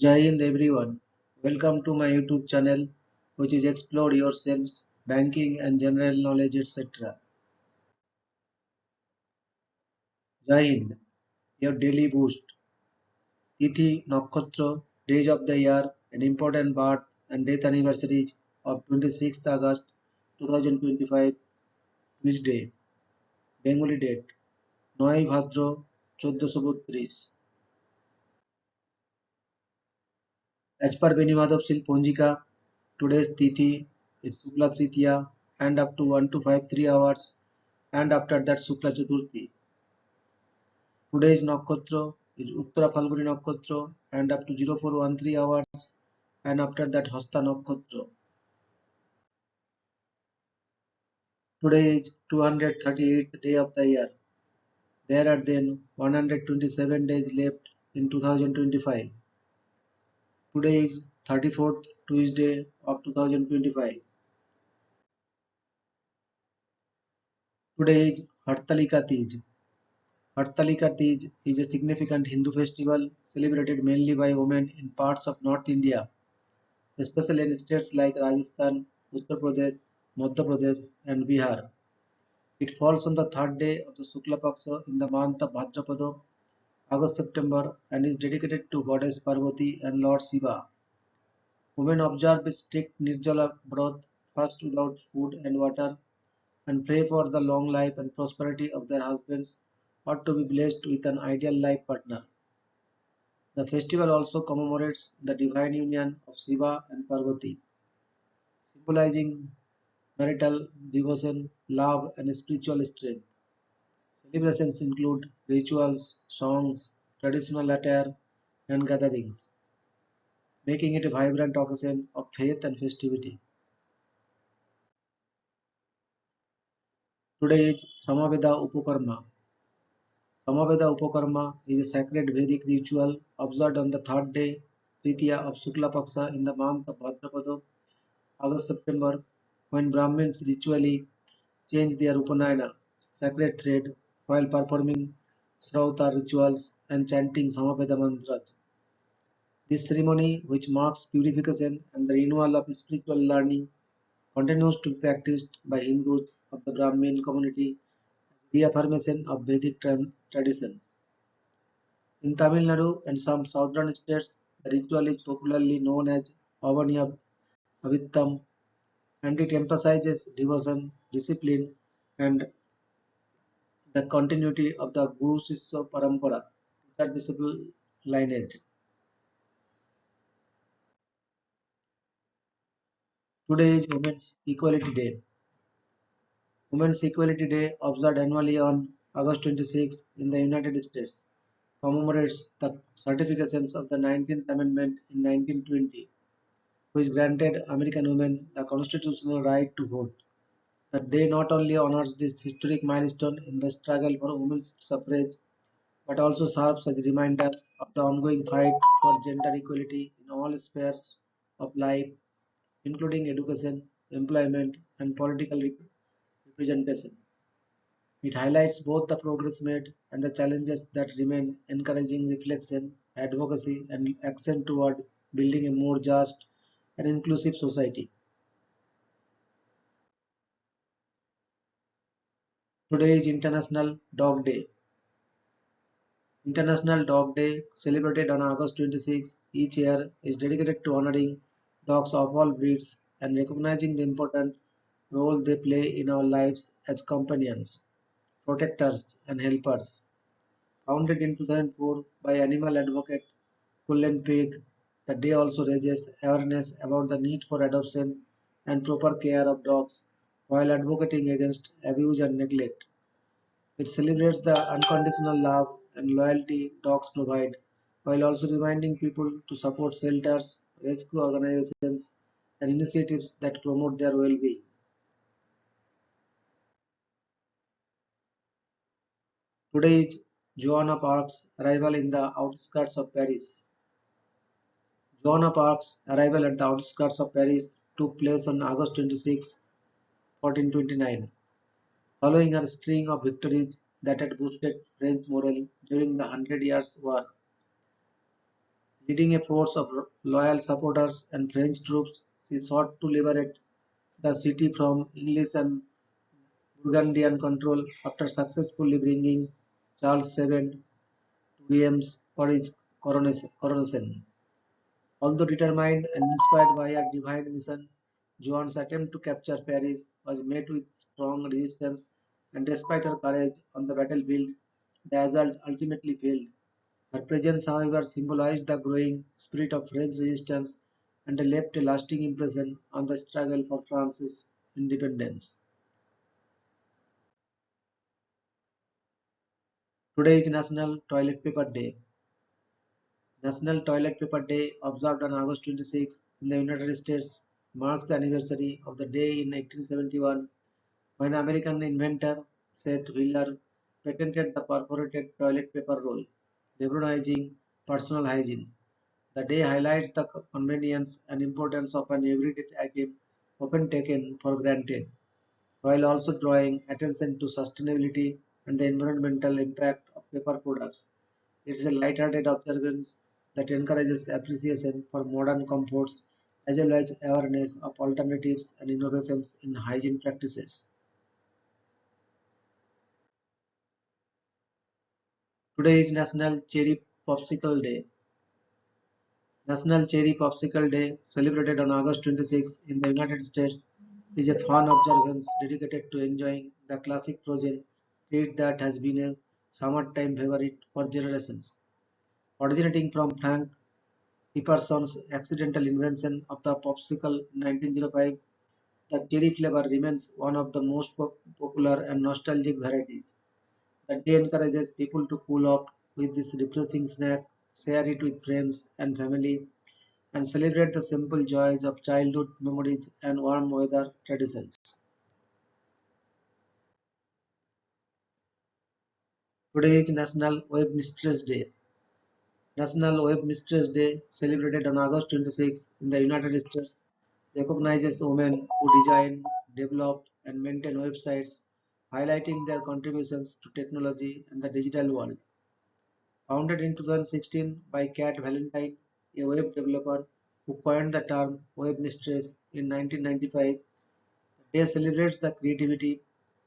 Jai Hind everyone. Welcome to my YouTube channel, which is Explore Yourselves, Banking and General Knowledge, etc. Jai Hind, your daily boost. Tithi, Nakshatra, days of the year, and important birth and death anniversaries of 26th August 2025, which day? Bengali date, 9 Bhadra 1432 As per Benimadov Ponjika, today's Tithi is Shukla Tritiya and up to 1 to 5 3 hours and after that Shukla Chaturthi. Today's Nakshatra is Uttara Phalguni Nakshatra and up to 0413 hours and after that Hasta Nakshatra. Today is 238th day of the year. There are then 127 days left in 2025. Today is 34th Tuesday of 2025. Today is Hartalika Tej. Hartalika Tej is a significant Hindu festival celebrated mainly by women in parts of North India, especially in states like Rajasthan, Uttar Pradesh, Madhya Pradesh, and Bihar. It falls on the third day of the Shukla Paksha in the month of Bhadrapada, August-September, and is dedicated to Goddess Parvati and Lord Shiva. Women observe a strict Nirjala Vrat, fast without food and water, and pray for the long life and prosperity of their husbands or to be blessed with an ideal life partner. The festival also commemorates the divine union of Shiva and Parvati, symbolizing marital devotion, love, and spiritual strength. Celebrations include rituals, songs, traditional attire, and gatherings, making it a vibrant occasion of faith and festivity. Today is Samaveda Upakarma. Samaveda Upakarma is a sacred Vedic ritual observed on the third day, Tritiya of Shukla Paksha in the month of Bhadrapada, August-September, when Brahmins ritually change their Upanayana, sacred thread, while performing Srauta rituals and chanting Samaveda mantras. This ceremony, which marks purification and the renewal of spiritual learning, continues to be practiced by Hindus of the Brahmin community, reaffirmation of Vedic traditions. In Tamil Nadu and some southern states, the ritual is popularly known as Avaniya Avittam, and it emphasizes devotion, discipline, and the continuity of the Guru Shishya Parampara, that disciple lineage. Today is Women's Equality Day. Women's Equality Day, observed annually on August 26 in the United States, commemorates the certifications of the 19th Amendment in 1920, which granted American women the constitutional right to vote. The day not only honors this historic milestone in the struggle for women's suffrage, but also serves as a reminder of the ongoing fight for gender equality in all spheres of life, including education, employment, and political representation. It highlights both the progress made and the challenges that remain, encouraging reflection, advocacy, and action toward building a more just and inclusive society. Today is International Dog Day. International Dog Day, celebrated on August 26 each year, is dedicated to honoring dogs of all breeds and recognizing the important role they play in our lives as companions, protectors, and helpers. Founded in 2004 by animal advocate Cullen Pig, the day also raises awareness about the need for adoption and proper care of dogs while advocating against abuse and neglect. It celebrates the unconditional love and loyalty dogs provide, while also reminding people to support shelters, rescue organizations, and initiatives that promote their well-being. Today is Joanna Park's arrival in the outskirts of Paris. Joanna Park's arrival at the outskirts of Paris took place on August 26, 1429, following her string of victories that had boosted French morale during the Hundred Years' War. Leading a force of loyal supporters and French troops, she sought to liberate the city from English and Burgundian control after successfully bringing Charles VII to Reims for his coronation. Although determined and inspired by her divine mission, Joan's attempt to capture Paris was met with strong resistance, and despite her courage on the battlefield, the assault ultimately failed. Her presence, however, symbolized the growing spirit of French resistance and left a lasting impression on the struggle for France's independence. Today is National Toilet Paper Day. National Toilet Paper Day, observed on August 26 in the United States, marks the anniversary of the day in 1871 when American inventor Seth Wheeler patented the perforated toilet paper roll, revolutionizing personal hygiene. The day highlights the convenience and importance of an everyday item often taken for granted, while also drawing attention to sustainability and the environmental impact of paper products. It is a light-hearted observance that encourages appreciation for modern comforts as well as awareness of alternatives and innovations in hygiene practices. Today is National Cherry Popsicle Day. National Cherry Popsicle Day, celebrated on August 26 in the United States, is a fun observance dedicated to enjoying the classic frozen treat that has been a summertime favorite for generations. Originating from Frank Epperson's accidental invention of the popsicle in 1905, the cherry flavor remains one of the most popular and nostalgic varieties. The day encourages people to cool off with this refreshing snack, share it with friends and family, and celebrate the simple joys of childhood memories and warm weather traditions. Today is National Web Mistress Day. National Web Mistress Day, celebrated on August 26 in the United States, recognizes women who design, develop, and maintain websites, highlighting their contributions to technology and the digital world. Founded in 2016 by Kat Valentine, a web developer who coined the term web mistress in 1995, the day celebrates the creativity,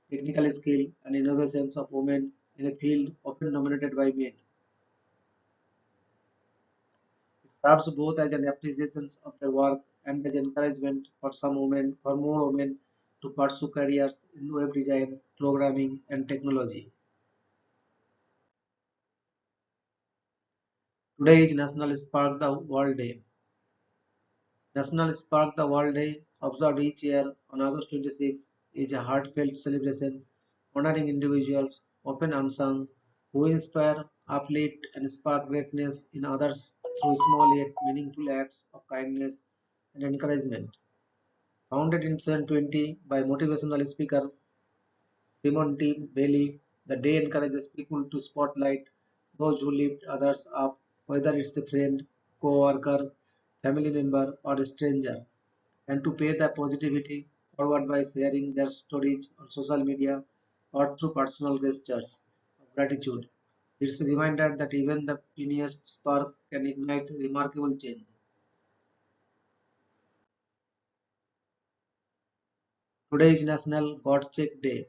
technical skill, and innovations of women in a field often dominated by men. It serves both as an appreciation of their work and as encouragement for more women to pursue careers in web design, programming, and technology. Today is National Spark the World Day. National Spark the World Day, observed each year on August 26, is a heartfelt celebration honoring individuals, often unsung, who inspire, uplift, and spark greatness in others through small yet meaningful acts of kindness and encouragement. Founded in 2020 by motivational speaker Simon T. Bailey, the day encourages people to spotlight those who lift others up, whether it's a friend, co-worker, family member, or a stranger, and to pay the positivity forward by sharing their stories on social media or through personal gestures of gratitude. It's a reminder that even the tiniest spark can ignite remarkable change. Today is National God Check Day.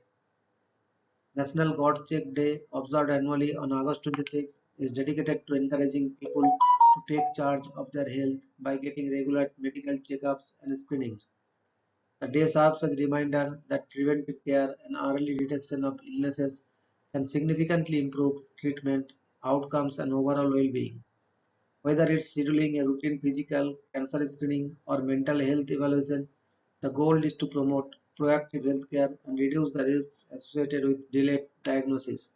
National God Check Day, observed annually on August 26, is dedicated to encouraging people to take charge of their health by getting regular medical checkups and screenings. The day serves as a reminder that preventive care and early detection of illnesses can significantly improve treatment outcomes and overall well-being. Whether it's scheduling a routine physical, cancer screening, or mental health evaluation, the goal is to promote proactive healthcare and reduce the risks associated with delayed diagnosis.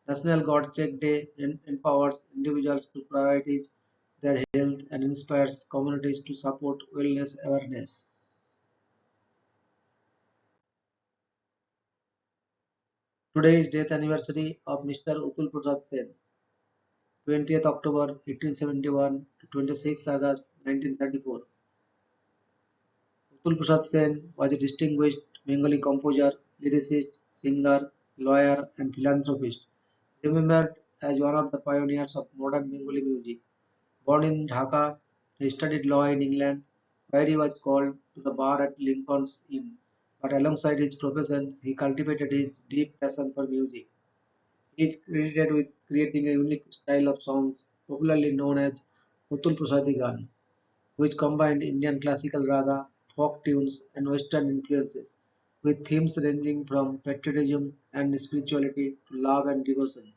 National God Check Day empowers individuals to prioritize their health and inspires communities to support wellness awareness. Today is death anniversary of Mr. Utul Prasad Sen, 20th October 1871 to 26th August 1934. Utul Prasad Sen was a distinguished Bengali composer, lyricist, singer, lawyer, and philanthropist, remembered as one of the pioneers of modern Bengali music. Born in Dhaka, he studied law in England, where he was called to the bar at Lincoln's Inn. But alongside his profession, he cultivated his deep passion for music. He is credited with creating a unique style of songs, popularly known as Utul Prasadigan, which combined Indian classical raga, folk tunes, and Western influences, with themes ranging from patriotism and spirituality to love and devotion.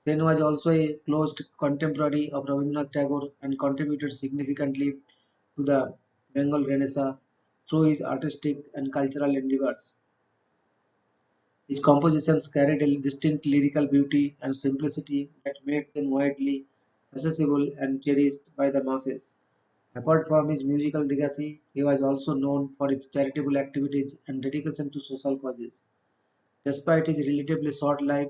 Sen was also a close contemporary of Rabindranath Tagore and contributed significantly to the Bengal Renaissance through his artistic and cultural endeavors. His compositions carried a distinct lyrical beauty and simplicity that made them widely accessible and cherished by the masses. Apart from his musical legacy, he was also known for his charitable activities and dedication to social causes. Despite his relatively short life,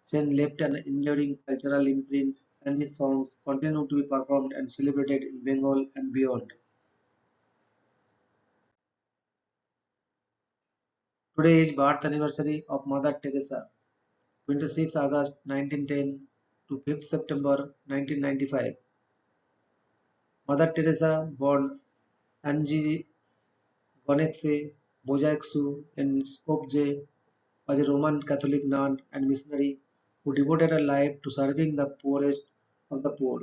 Sen left an enduring cultural imprint, and his songs continue to be performed and celebrated in Bengal and beyond. Today is birth anniversary of Mother Teresa, 26 August 1910 to 5th September 1995. Mother Teresa, born Angie Gonexe Bojaxu in Skopje, was a Roman Catholic nun and missionary who devoted her life to serving the poorest of the poor.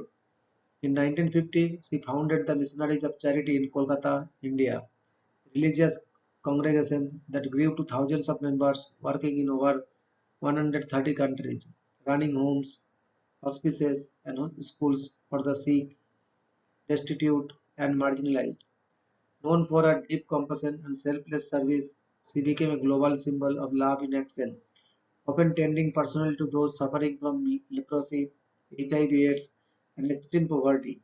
In 1950, she founded the Missionaries of Charity in Kolkata, India, a religious congregation that grew to thousands of members working in over 130 countries, running homes, hospices, and schools for the sick, destitute, and marginalized. Known for her deep compassion and selfless service, she became a global symbol of love in action, often tending personally to those suffering from leprosy, HIV/AIDS, and extreme poverty.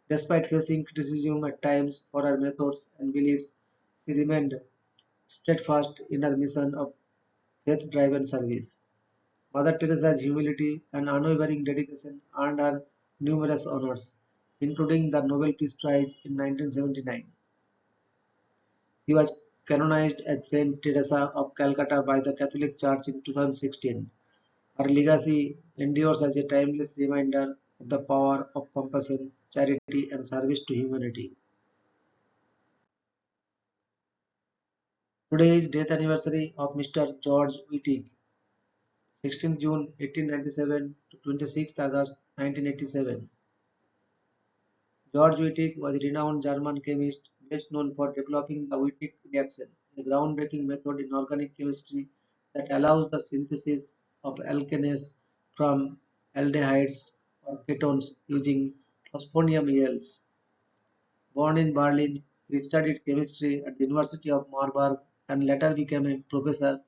Despite facing criticism at times for her methods and beliefs, she remained steadfast in her mission of faith-driven service. Mother Teresa's humility and unwavering dedication earned her numerous honors, including the Nobel Peace Prize in 1979. She was canonized as Saint Teresa of Calcutta by the Catholic Church in 2016. Her legacy endures as a timeless reminder of the power of compassion, charity, and service to humanity. Today is death anniversary of Mr. George Wittig, 16th June 1897 to 26th August 1987. George Wittig was a renowned German chemist best known for developing the Wittig reaction, a groundbreaking method in organic chemistry that allows the synthesis of alkanes from aldehydes or ketones using phosphonium yields. Born in Berlin, he studied chemistry at the University of Marburg and later became a professor,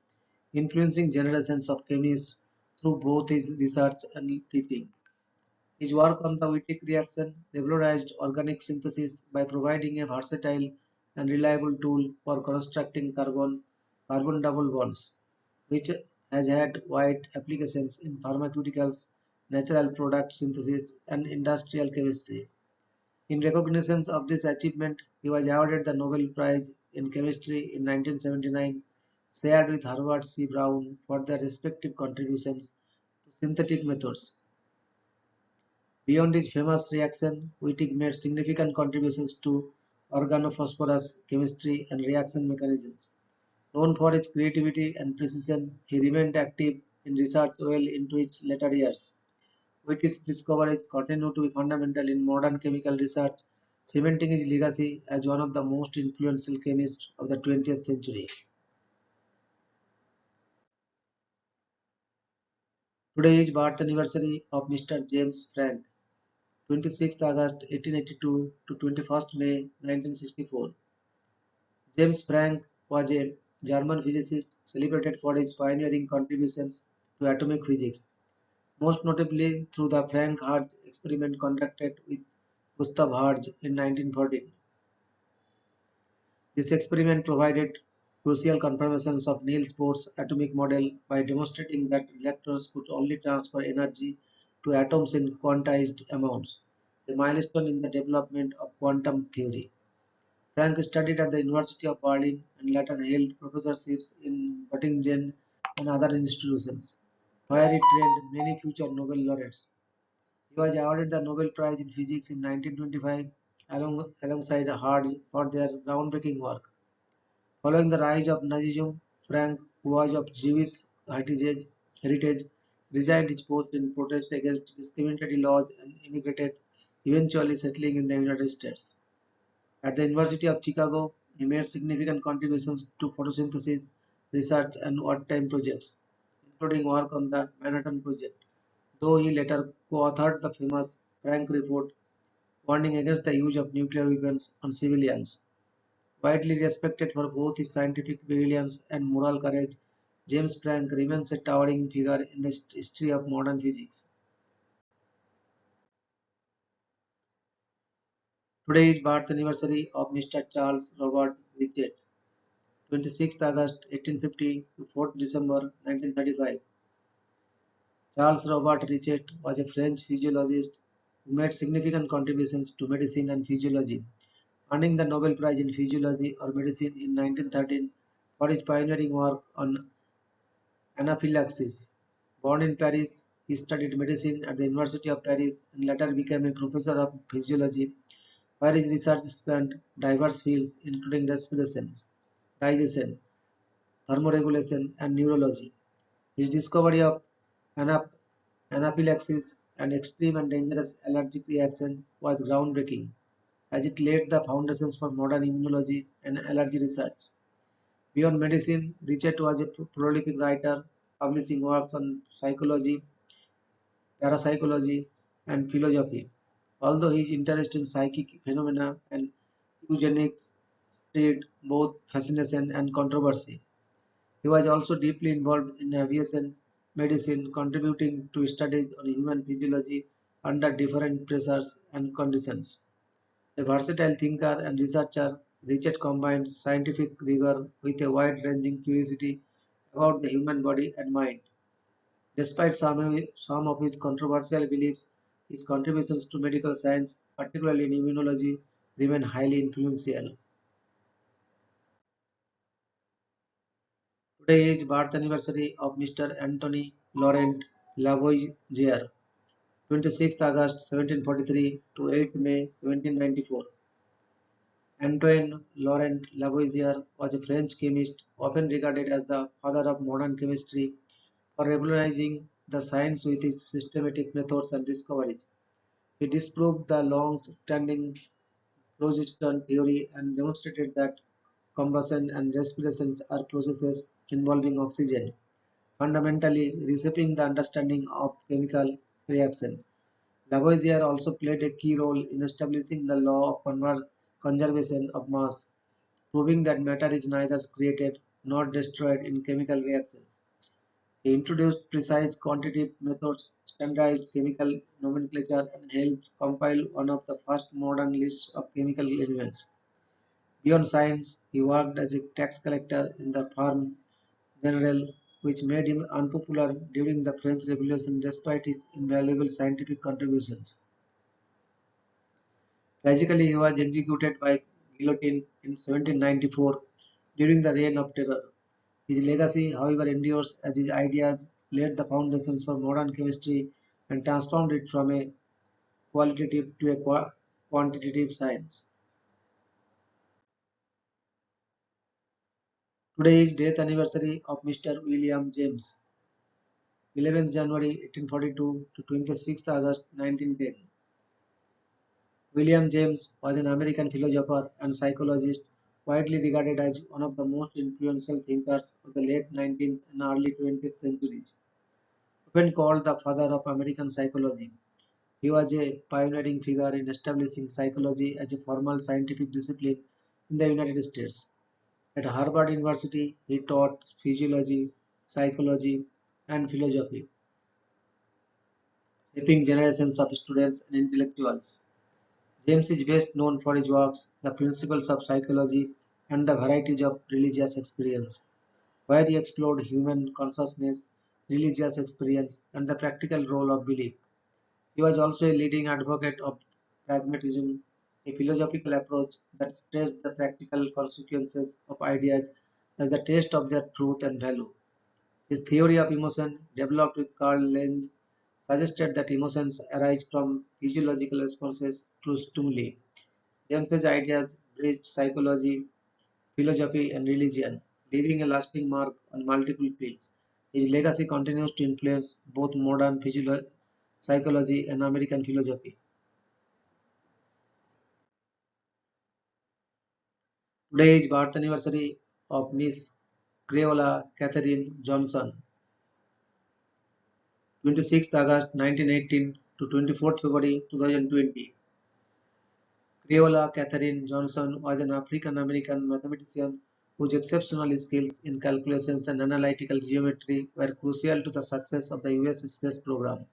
influencing generations of chemists through both his research and teaching. His work on the Wittig reaction revolutionized organic synthesis by providing a versatile and reliable tool for constructing carbon double bonds, which has had wide applications in pharmaceuticals, natural product synthesis, and industrial chemistry. In recognition of this achievement, he was awarded the Nobel Prize in Chemistry in 1979, shared with Harvard C. Brown for their respective contributions to synthetic methods. Beyond his famous reaction, Wittig made significant contributions to organophosphorus chemistry and reaction mechanisms. Known for his creativity and precision, he remained active in research well into his later years. Wittig's discoveries continue to be fundamental in modern chemical research, cementing his legacy as one of the most influential chemists of the 20th century. Today is birth anniversary of Mr. James Franck, 26th August 1882 to 21st May 1964. James Franck was a German physicist celebrated for his pioneering contributions to atomic physics, most notably through the Franck-Hertz experiment conducted with Gustav Hertz in 1914. This experiment provided crucial confirmations of Niels Bohr's atomic model by demonstrating that electrons could only transfer energy to atoms in quantized amounts, a milestone in the development of quantum theory. Frank studied at the University of Berlin and later held professorships in Göttingen and other institutions, where he trained many future Nobel laureates. He was awarded the Nobel Prize in Physics in 1925 alongside Hardy for their groundbreaking work. Following the rise of Nazism, Frank, who was of Jewish heritage, resigned his post in protest against discriminatory laws and immigrated, eventually settling in the United States. At the University of Chicago, he made significant contributions to photosynthesis research and wartime projects, including work on the Manhattan Project, though he later co-authored the famous Frank Report warning against the use of nuclear weapons on civilians. Widely respected for both his scientific brilliance and moral courage, James Franck remains a towering figure in the history of modern physics. Today is birth anniversary of Mr. Charles Robert Richet, 26th August 1850 to 4th December 1935. Charles Robert Richet was a French physiologist who made significant contributions to medicine and physiology, earning the Nobel Prize in Physiology or Medicine in 1913 for his pioneering work on anaphylaxis. Born in Paris, he studied medicine at the University of Paris and later became a professor of physiology, where his research spanned diverse fields including respiration, digestion, thermoregulation, and neurology. His discovery of anap- anaphylaxis, an extreme and dangerous allergic reaction, was groundbreaking, as it laid the foundations for modern immunology and allergy research. Beyond medicine, Richard was a prolific writer, publishing works on psychology, parapsychology, and philosophy. Although his interest in psychic phenomena and eugenics stirred both fascination and controversy, he was also deeply involved in aviation medicine, contributing to studies on human physiology under different pressures and conditions. A versatile thinker and researcher, Richard combined scientific rigor with a wide-ranging curiosity about the human body and mind. Despite some of his controversial beliefs, his contributions to medical science, particularly in immunology, remain highly influential. Today is birth anniversary of Mr. Anthony Laurent Lavoisier, 26th August 1743 to 8th May 1794. Antoine Laurent Lavoisier was a French chemist, often regarded as the father of modern chemistry, for revolutionizing the science with his systematic methods and discoveries. He disproved the long-standing phlogiston theory and demonstrated that combustion and respiration are processes involving oxygen, fundamentally reshaping the understanding of chemical reaction. Lavoisier also played a key role in establishing the law of conservation of mass, proving that matter is neither created nor destroyed in chemical reactions. He introduced precise quantitative methods, standardized chemical nomenclature, and helped compile one of the first modern lists of chemical elements. Beyond science, he worked as a tax collector in the Farm General, which made him unpopular during the French Revolution despite his invaluable scientific contributions. Tragically, he was executed by guillotine in 1794 during the Reign of Terror. His legacy, however, endures as his ideas laid the foundations for modern chemistry and transformed it from a qualitative to a quantitative science. Today is death anniversary of Mr. William James, 11th January 1842 to 26th August 1910. William James was an American philosopher and psychologist widely regarded as one of the most influential thinkers of the late 19th and early 20th centuries. Often called the father of American psychology, he was a pioneering figure in establishing psychology as a formal scientific discipline in the United States. At Harvard University, he taught physiology, psychology, and philosophy, shaping generations of students and intellectuals. James is best known for his works, The Principles of Psychology, and the Varieties of Religious Experience, where he explored human consciousness, religious experience, and the practical role of belief. He was also a leading advocate of pragmatism, a philosophical approach that stressed the practical consequences of ideas as the test of their truth and value. His theory of emotion, developed with Carl Lange, suggested that emotions arise from physiological responses to stimuli. James's ideas bridged psychology, philosophy, and religion, leaving a lasting mark on multiple fields. His legacy continues to influence both modern psychology and American philosophy. Today is birth anniversary of Miss Crayola Catherine Johnson, 26th August 1918 to 24th February 2020. Crayola Catherine Johnson was an African American mathematician whose exceptional skills in calculations and analytical geometry were crucial to the success of the US space program.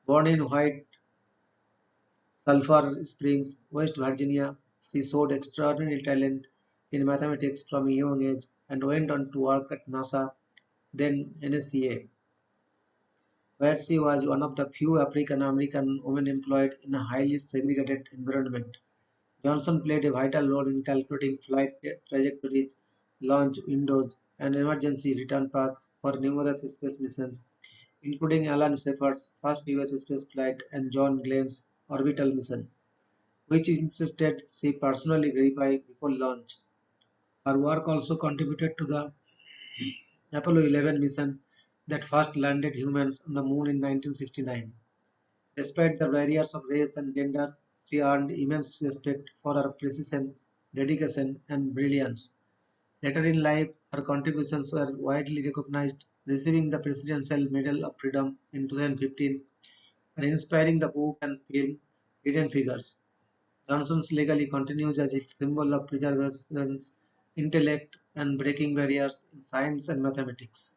Born in White Sulphur Springs, West Virginia, she showed extraordinary talent in mathematics from a young age and went on to work at NASA, then NSCA, where she was one of the few African American women employed in a highly segregated environment. Johnson played a vital role in calculating flight trajectories, launch windows, and emergency return paths for numerous space missions, including Alan Shepard's first US space flight and John Glenn's orbital mission, which insisted she personally verify before launch. Her work also contributed to the Apollo 11 mission that first landed humans on the moon in 1969. Despite the barriers of race and gender, she earned immense respect for her precision, dedication, and brilliance. Later in life, her contributions were widely recognized, receiving the Presidential Medal of Freedom in 2015 and inspiring the book and film Hidden Figures. Johnson's legacy continues as a symbol of perseverance, intellect, and breaking barriers in science and mathematics.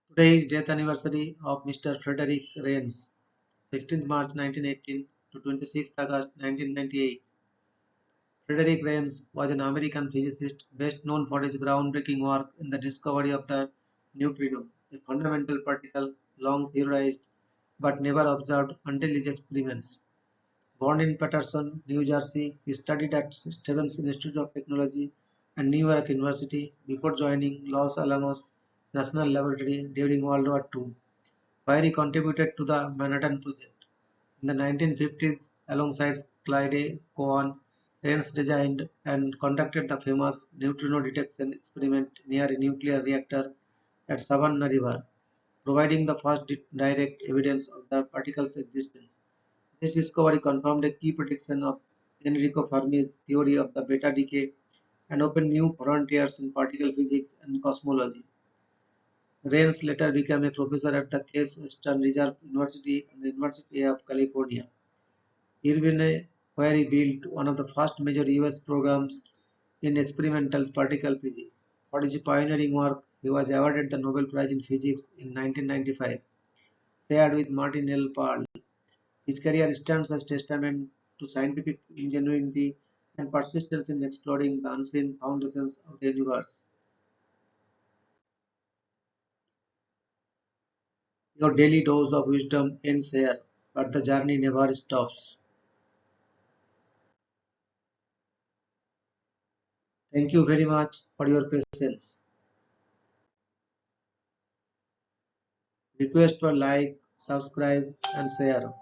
Today is death anniversary of Mr. Frederick Reines, 16th March 1918 to 26th August 1998. Frederick Reines was an American physicist best known for his groundbreaking work in the discovery of the neutrino, a fundamental particle long theorized but never observed until his experiments. Born in Paterson, New Jersey, he studied at Stevens Institute of Technology and New York University before joining Los Alamos National Laboratory during World War II, where he contributed to the Manhattan Project. In the 1950s, alongside Clyde Cowan, Raines designed and conducted the famous neutrino detection experiment near a nuclear reactor at Savannah River, providing the first direct evidence of the particle's existence. This discovery confirmed a key prediction of Enrico Fermi's theory of the beta decay and opened new frontiers in particle physics and cosmology. Raines later became a professor at the Case Western Reserve University and the University of California, Irvine, where he built one of the first major US programs in experimental particle physics. For his pioneering work, he was awarded the Nobel Prize in Physics in 1995, shared with Martin L. Paul. His career stands as testament to scientific ingenuity and persistence in exploring the unseen foundations of the universe. Your daily dose of wisdom ends here, but the journey never stops. Thank you very much for your patience. Request for like, subscribe, and share.